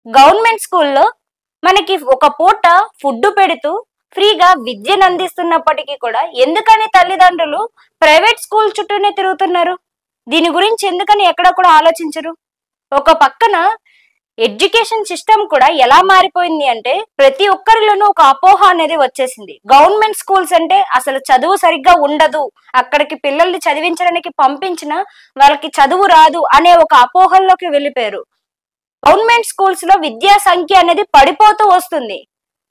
Government స్కూల్లో మనకి ఒక పూట ఫుడ్ పెడుతూ ఫ్రీగా విద్యను అందిస్తున్నప్పటికీ కూడా ఎందుకని తల్లిదండ్రులు ప్రైవేట్ స్కూల్ చుట్టూనే తిరుగుతున్నారు? దీని గురించి ఎందుకని ఎక్కడ కూడా ఆలోచించరు? ఒక పక్కన ఎడ్యుకేషన్ సిస్టమ్ కూడా ఎలా మారిపోయింది అంటే ప్రతి ఒక్కరిలోనూ ఒక అపోహ అనేది వచ్చేసింది. గవర్నమెంట్ స్కూల్స్ అంటే అసలు చదువు సరిగ్గా ఉండదు, అక్కడికి పిల్లల్ని చదివించడానికి పంపించిన వాళ్ళకి చదువు రాదు అనే ఒక అపోహల్లోకి వెళ్ళిపోయారు. గవర్నమెంట్ స్కూల్స్ లో విద్యా సంఖ్య అనేది పడిపోతూ వస్తుంది.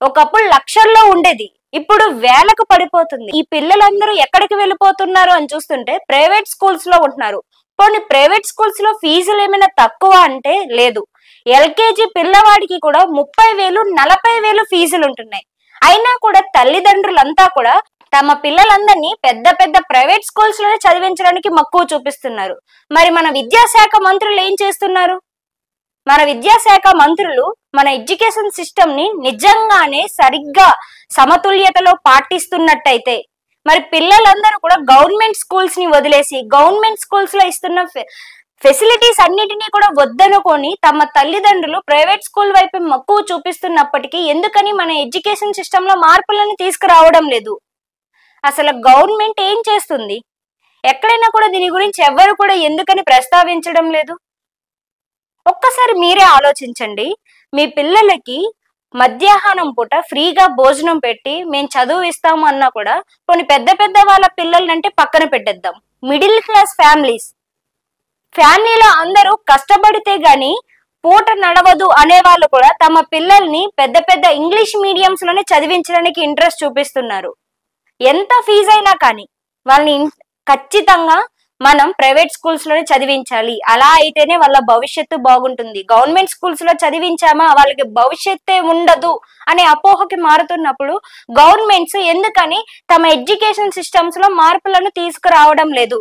ఒకప్పుడు లక్షల్లో ఉండేది, ఇప్పుడు వేలకు పడిపోతుంది. ఈ పిల్లలందరూ ఎక్కడికి వెళ్ళిపోతున్నారు అని చూస్తుంటే ప్రైవేట్ స్కూల్స్ లో ఉంటున్నారు. పోనీ ప్రైవేట్ స్కూల్స్ లో ఫీజులు ఏమైనా తక్కువ అంటే లేదు. ఎల్కేజీ పిల్లవాడికి కూడా 30,000 40,000 ఫీజులు ఉంటున్నాయి. అయినా కూడా తల్లిదండ్రులంతా కూడా తమ పిల్లలందరినీ పెద్ద పెద్ద ప్రైవేట్ స్కూల్స్ లోనే చదివించడానికి మక్కువ చూపిస్తున్నారు. మరి మన విద్యాశాఖ మంత్రులు ఏం చేస్తున్నారు? మన విద్యాశాఖ మంత్రులు మన ఎడ్యుకేషన్ సిస్టమ్ ని నిజంగానే సరిగ్గా సమతుల్యతలో పాటిస్తున్నట్టయితే మరి పిల్లలందరూ కూడా గవర్నమెంట్ స్కూల్స్ ని వదిలేసి గవర్నమెంట్ స్కూల్స్ లో ఇస్తున్న ఫెసిలిటీస్ అన్నిటినీ కూడా వద్దనుకొని తమ తల్లిదండ్రులు ప్రైవేట్ స్కూల్ వైపు మక్కువ చూపిస్తున్నప్పటికీ ఎందుకని మన ఎడ్యుకేషన్ సిస్టమ్ లో మార్పులను తీసుకురావడం లేదు? అసలు గవర్నమెంట్ ఏం చేస్తుంది? ఎక్కడైనా కూడా దీని గురించి ఎవరు కూడా ఎందుకని ప్రస్తావించడం లేదు? ఒక్కసారి మీరే ఆలోచించండి. మీ పిల్లలకి మధ్యాహ్నం పూట ఫ్రీగా భోజనం పెట్టి మేము చదువు ఇస్తాము అన్నా కూడా కొన్ని పెద్ద పెద్ద వాళ్ళ పిల్లలంటే పక్కన పెట్టేద్దాం. మిడిల్ క్లాస్ ఫ్యామిలీలో అందరూ కష్టపడితే గాని పూట నడవదు అనే వాళ్ళు కూడా తమ పిల్లల్ని పెద్ద పెద్ద ఇంగ్లీష్ మీడియంస్ లోనే చదివించడానికి ఇంట్రెస్ట్ చూపిస్తున్నారు. ఎంత ఫీజు అయినా కానీ వాళ్ళని ఖచ్చితంగా మనం ప్రైవేట్ స్కూల్స్ లోనే చదివించాలి, అలా అయితేనే వాళ్ళ భవిష్యత్తు బాగుంటుంది. గవర్నమెంట్ స్కూల్స్ లో చదివించామా వాళ్ళకి భవిష్యత్తే ఉండదు అనే అపోహకి మారుతున్నప్పుడు గవర్నమెంట్స్ ఎందుకని తమ ఎడ్యుకేషన్ సిస్టమ్స్ లో మార్పులను తీసుకురావడం లేదు?